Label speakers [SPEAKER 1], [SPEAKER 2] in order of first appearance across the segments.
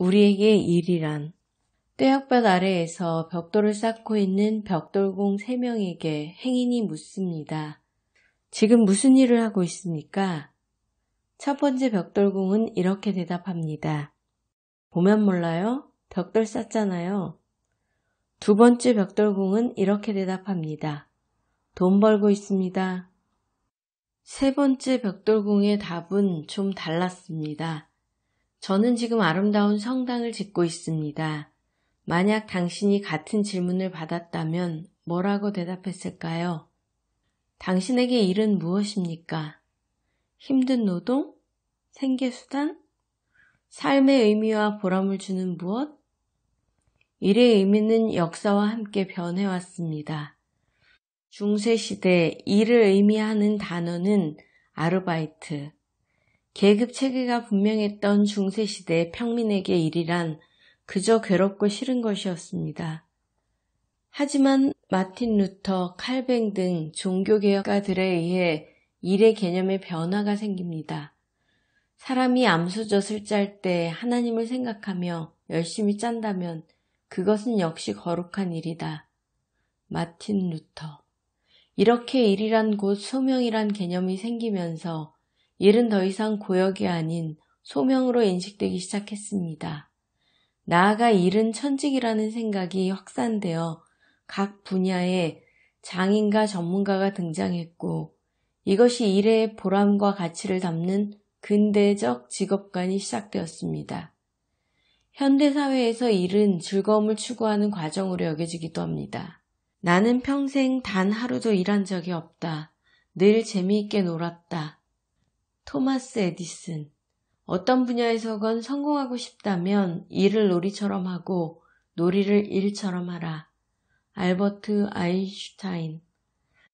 [SPEAKER 1] 우리에게 일이란 떼약볕 아래에서 벽돌을 쌓고 있는 벽돌공 3명에게 행인이 묻습니다. 지금 무슨 일을 하고 있습니까? 첫 번째 벽돌공은 이렇게 대답합니다. 보면 몰라요? 벽돌 쌓잖아요. 두 번째 벽돌공은 이렇게 대답합니다. 돈 벌고 있습니다. 세 번째 벽돌공의 답은 좀 달랐습니다. 저는 지금 아름다운 성당을 짓고 있습니다. 만약 당신이 같은 질문을 받았다면 뭐라고 대답했을까요? 당신에게 일은 무엇입니까? 힘든 노동? 생계수단? 삶의 의미와 보람을 주는 무엇? 일의 의미는 역사와 함께 변해왔습니다. 중세시대 일을 의미하는 단어는 아르바이트. 계급 체계가 분명했던 중세시대 평민에게 일이란 그저 괴롭고 싫은 것이었습니다. 하지만 마틴 루터, 칼뱅 등 종교개혁가들에 의해 일의 개념에 변화가 생깁니다. 사람이 암소젖을 짤 때 하나님을 생각하며 열심히 짠다면 그것은 역시 거룩한 일이다. 마틴 루터. 이렇게 일이란 곧 소명이란 개념이 생기면서 일은 더 이상 고역이 아닌 소명으로 인식되기 시작했습니다. 나아가 일은 천직이라는 생각이 확산되어 각 분야에 장인과 전문가가 등장했고 이것이 일의 보람과 가치를 담는 근대적 직업관이 시작되었습니다. 현대사회에서 일은 즐거움을 추구하는 과정으로 여겨지기도 합니다. 나는 평생 단 하루도 일한 적이 없다. 늘 재미있게 놀았다. 토마스 에디슨. 어떤 분야에서건 성공하고 싶다면 일을 놀이처럼 하고 놀이를 일처럼 하라. 알버트 아인슈타인.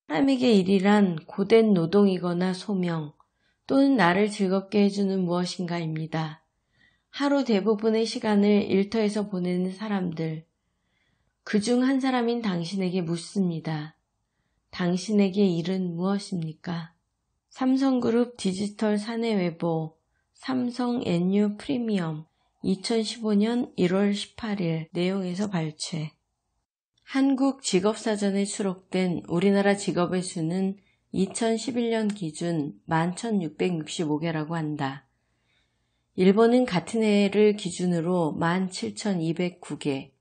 [SPEAKER 1] 사람에게 일이란 고된 노동이거나 소명 또는 나를 즐겁게 해주는 무엇인가입니다. 하루 대부분의 시간을 일터에서 보내는 사람들. 그중 한 사람인 당신에게 묻습니다. 당신에게 일은 무엇입니까? 삼성그룹 디지털 사내외보 삼성 NU 프리미엄 2015년 1월 18일 내용에서 발췌. 한국 직업사전에 수록된 우리나라 직업의 수는 2011년 기준 11,665개라고 한다. 일본은 같은 해를 기준으로 17,209개,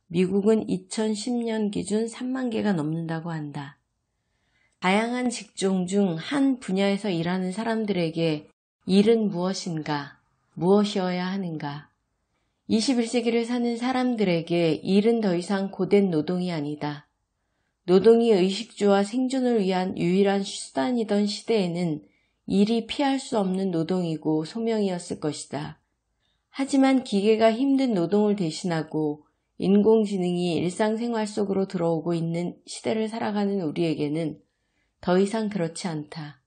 [SPEAKER 1] 미국은 2010년 기준 3만 개가 넘는다고 한다. 다양한 직종 중 한 분야에서 일하는 사람들에게 일은 무엇인가, 무엇이어야 하는가? 21세기를 사는 사람들에게 일은 더 이상 고된 노동이 아니다. 노동이 의식주와 생존을 위한 유일한 수단이던 시대에는 일이 피할 수 없는 노동이고 소명이었을 것이다. 하지만 기계가 힘든 노동을 대신하고 인공지능이 일상생활 속으로 들어오고 있는 시대를 살아가는 우리에게는 더 이상 그렇지 않다.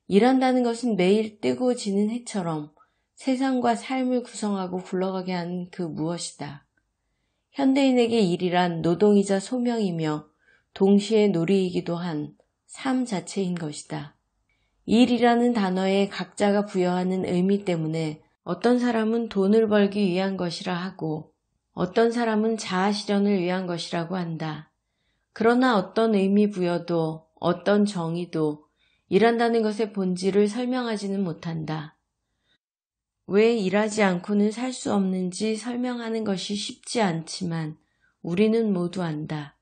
[SPEAKER 1] 일한다는 것은 매일 뜨고 지는 해처럼 세상과 삶을 구성하고 굴러가게 하는 그 무엇이다. 현대인에게 일이란 노동이자 소명이며 동시에 놀이이기도 한 삶 자체인 것이다. 일이라는 단어에 각자가 부여하는 의미 때문에 어떤 사람은 돈을 벌기 위한 것이라 하고 어떤 사람은 자아실현을 위한 것이라고 한다. 그러나 어떤 의미 부여도 어떤 정의도 일한다는 것의 본질을 설명하지는 못한다. 왜 일하지 않고는 살 수 없는지 설명하는 것이 쉽지 않지만 우리는 모두 안다.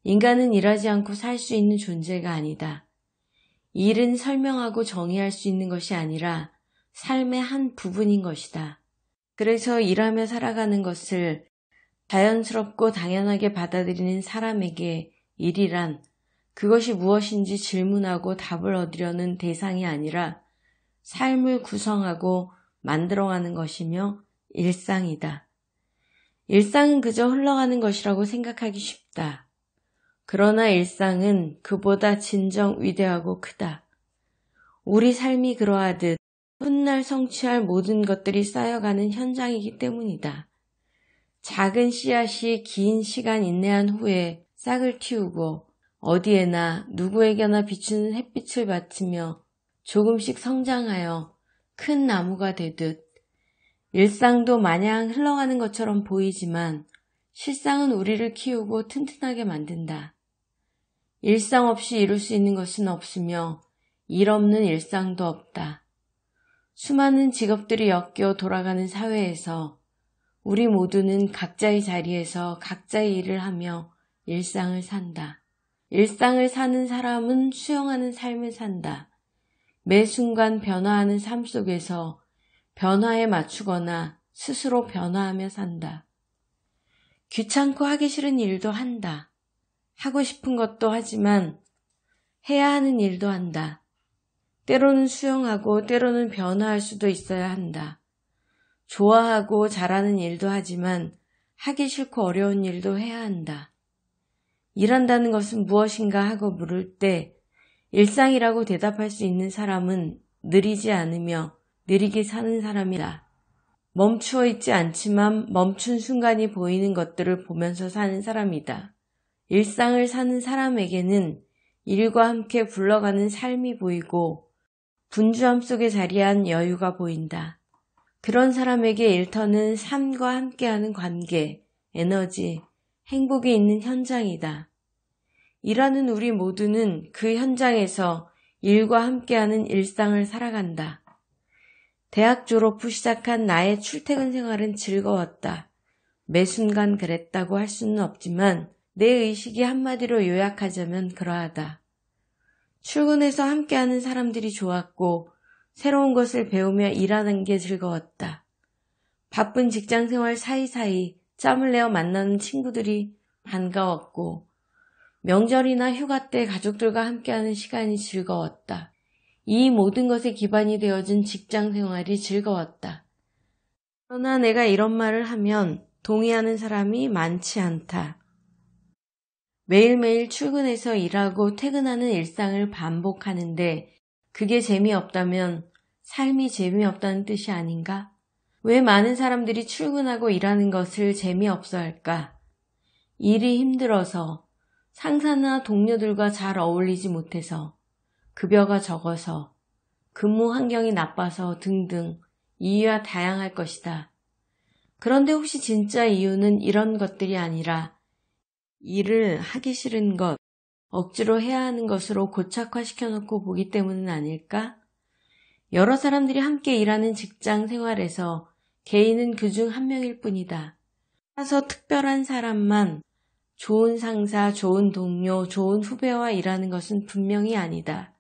[SPEAKER 1] 인간은 일하지 않고 살 수 있는 존재가 아니다. 일은 설명하고 정의할 수 있는 것이 아니라 삶의 한 부분인 것이다. 그래서 일하며 살아가는 것을 자연스럽고 당연하게 받아들이는 사람에게 일이란 그것이 무엇인지 질문하고 답을 얻으려는 대상이 아니라 삶을 구성하고 만들어가는 것이며 일상이다. 일상은 그저 흘러가는 것이라고 생각하기 쉽다. 그러나 일상은 그보다 진정 위대하고 크다. 우리 삶이 그러하듯 훗날 성취할 모든 것들이 쌓여가는 현장이기 때문이다. 작은 씨앗이 긴 시간 인내한 후에 싹을 틔우고 어디에나 누구에게나 비추는 햇빛을 받으며 조금씩 성장하여 큰 나무가 되듯 일상도 마냥 흘러가는 것처럼 보이지만 실상은 우리를 키우고 튼튼하게 만든다. 일상 없이 이룰 수 있는 것은 없으며 일 없는 일상도 없다. 수많은 직업들이 엮여 돌아가는 사회에서 우리 모두는 각자의 자리에서 각자의 일을 하며 일상을 산다. 일상을 사는 사람은 수용하는 삶을 산다. 매 순간 변화하는 삶 속에서 변화에 맞추거나 스스로 변화하며 산다. 귀찮고 하기 싫은 일도 한다. 하고 싶은 것도 하지만 해야 하는 일도 한다. 때로는 수용하고 때로는 변화할 수도 있어야 한다. 좋아하고 잘하는 일도 하지만 하기 싫고 어려운 일도 해야 한다. 일한다는 것은 무엇인가 하고 물을 때 일상이라고 대답할 수 있는 사람은 느리지 않으며 느리게 사는 사람이다. 멈추어 있지 않지만 멈춘 순간이 보이는 것들을 보면서 사는 사람이다. 일상을 사는 사람에게는 일과 함께 굴러가는 삶이 보이고 분주함 속에 자리한 여유가 보인다. 그런 사람에게 일터는 삶과 함께하는 관계, 에너지, 행복이 있는 현장이다. 일하는 우리 모두는 그 현장에서 일과 함께하는 일상을 살아간다. 대학 졸업 후 시작한 나의 출퇴근 생활은 즐거웠다. 매 순간 그랬다고 할 수는 없지만 내 의식이 한마디로 요약하자면 그러하다. 출근해서 함께하는 사람들이 좋았고 새로운 것을 배우며 일하는 게 즐거웠다. 바쁜 직장생활 사이사이 짬을 내어 만나는 친구들이 반가웠고 명절이나 휴가 때 가족들과 함께하는 시간이 즐거웠다. 이 모든 것에 기반이 되어준 직장생활이 즐거웠다. 그러나 내가 이런 말을 하면 동의하는 사람이 많지 않다. 매일매일 출근해서 일하고 퇴근하는 일상을 반복하는데 그게 재미없다면 삶이 재미없다는 뜻이 아닌가? 왜 많은 사람들이 출근하고 일하는 것을 재미없어 할까? 일이 힘들어서, 상사나 동료들과 잘 어울리지 못해서, 급여가 적어서, 근무 환경이 나빠서 등등 이유야 다양할 것이다. 그런데 혹시 진짜 이유는 이런 것들이 아니라 일을 하기 싫은 것, 억지로 해야 하는 것으로 고착화시켜놓고 보기 때문은 아닐까? 여러 사람들이 함께 일하는 직장 생활에서 개인은 그중 한 명일 뿐이다. 따라서 특별한 사람만 좋은 상사, 좋은 동료, 좋은 후배와 일하는 것은 분명히 아니다.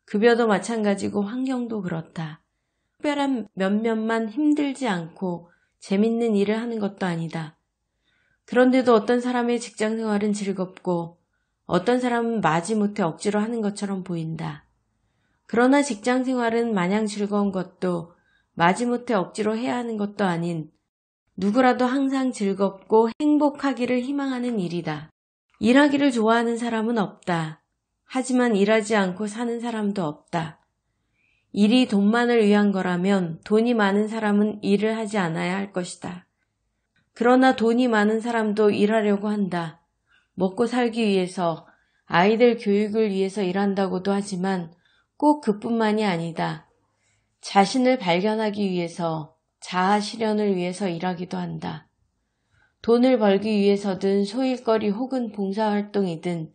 [SPEAKER 1] 급여도 마찬가지고 환경도 그렇다. 특별한 몇몇만 힘들지 않고 재밌는 일을 하는 것도 아니다. 그런데도 어떤 사람의 직장 생활은 즐겁고 어떤 사람은 마지못해 억지로 하는 것처럼 보인다. 그러나 직장 생활은 마냥 즐거운 것도 마지못해 억지로 해야 하는 것도 아닌 누구라도 항상 즐겁고 행복하기를 희망하는 일이다. 일하기를 좋아하는 사람은 없다. 하지만 일하지 않고 사는 사람도 없다. 일이 돈만을 위한 거라면 돈이 많은 사람은 일을 하지 않아야 할 것이다. 그러나 돈이 많은 사람도 일하려고 한다. 먹고 살기 위해서, 아이들 교육을 위해서 일한다고도 하지만 꼭 그뿐만이 아니다. 자신을 발견하기 위해서, 자아 실현을 위해서 일하기도 한다. 돈을 벌기 위해서든 소일거리 혹은 봉사활동이든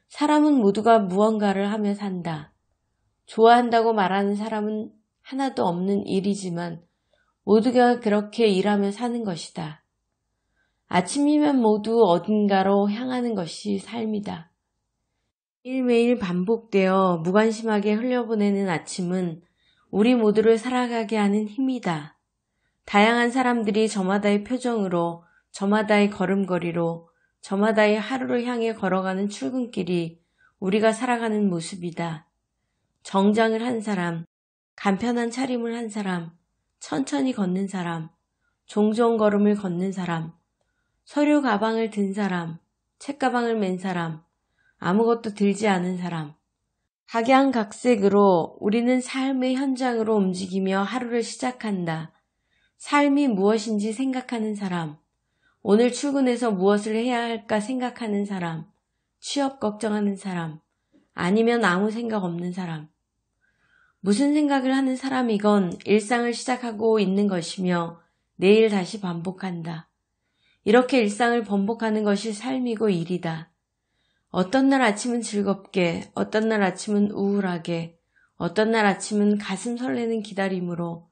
[SPEAKER 1] 사람은 모두가 무언가를 하며 산다. 좋아한다고 말하는 사람은 하나도 없는 일이지만 모두가 그렇게 일하며 사는 것이다. 아침이면 모두 어딘가로 향하는 것이 삶이다. 매일매일 반복되어 무관심하게 흘려보내는 아침은 우리 모두를 살아가게 하는 힘이다. 다양한 사람들이 저마다의 표정으로, 저마다의 걸음걸이로, 저마다의 하루를 향해 걸어가는 출근길이 우리가 살아가는 모습이다. 정장을 한 사람, 간편한 차림을 한 사람, 천천히 걷는 사람, 종종 걸음을 걷는 사람, 서류 가방을 든 사람, 책가방을 맨 사람, 아무것도 들지 않은 사람. 각양각색으로 우리는 삶의 현장으로 움직이며 하루를 시작한다. 삶이 무엇인지 생각하는 사람, 오늘 출근해서 무엇을 해야 할까 생각하는 사람, 취업 걱정하는 사람, 아니면 아무 생각 없는 사람. 무슨 생각을 하는 사람이건 일상을 시작하고 있는 것이며 내일 다시 반복한다. 이렇게 일상을 번복하는 것이 삶이고 일이다. 어떤 날 아침은 즐겁게, 어떤 날 아침은 우울하게, 어떤 날 아침은 가슴 설레는 기다림으로,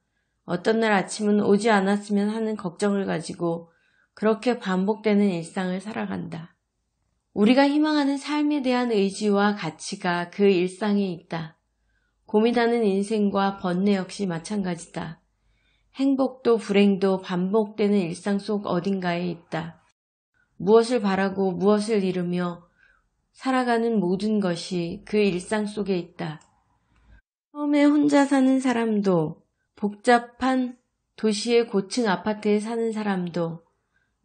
[SPEAKER 1] 어떤 날 아침은 오지 않았으면 하는 걱정을 가지고 그렇게 반복되는 일상을 살아간다. 우리가 희망하는 삶에 대한 의지와 가치가 그 일상에 있다. 고민하는 인생과 번뇌 역시 마찬가지다. 행복도 불행도 반복되는 일상 속 어딘가에 있다. 무엇을 바라고 무엇을 이루며 살아가는 모든 것이 그 일상 속에 있다. 처음에 혼자 사는 사람도, 복잡한 도시의 고층 아파트에 사는 사람도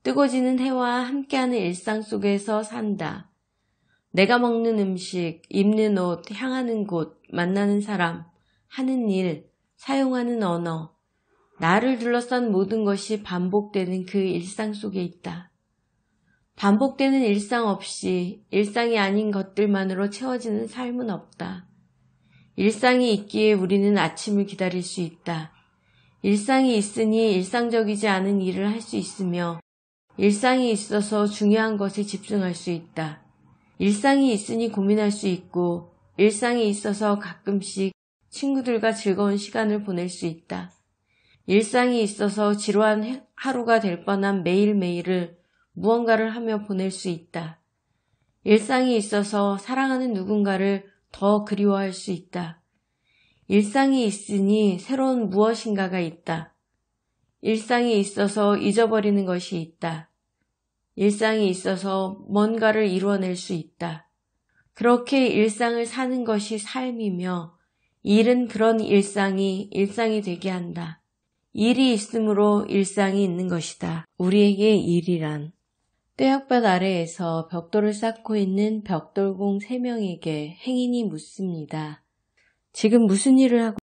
[SPEAKER 1] 뜨거워지는 해와 함께하는 일상 속에서 산다. 내가 먹는 음식, 입는 옷, 향하는 곳, 만나는 사람, 하는 일, 사용하는 언어, 나를 둘러싼 모든 것이 반복되는 그 일상 속에 있다. 반복되는 일상 없이 일상이 아닌 것들만으로 채워지는 삶은 없다. 일상이 있기에 우리는 아침을 기다릴 수 있다. 일상이 있으니 일상적이지 않은 일을 할 수 있으며 일상이 있어서 중요한 것에 집중할 수 있다. 일상이 있으니 고민할 수 있고 일상이 있어서 가끔씩 친구들과 즐거운 시간을 보낼 수 있다. 일상이 있어서 지루한 하루가 될 뻔한 매일매일을 무언가를 하며 보낼 수 있다. 일상이 있어서 사랑하는 누군가를 더 그리워할 수 있다. 일상이 있으니 새로운 무엇인가가 있다. 일상이 있어서 잊어버리는 것이 있다. 일상이 있어서 뭔가를 이루어낼 수 있다. 그렇게 일상을 사는 것이 삶이며 일은 그런 일상이 되게 한다. 일이 있으므로 일상이 있는 것이다. 우리에게 일이란 떼약볕 아래에서 벽돌을 쌓고 있는 벽돌공 3명에게 행인이 묻습니다. 지금 무슨 일을 하고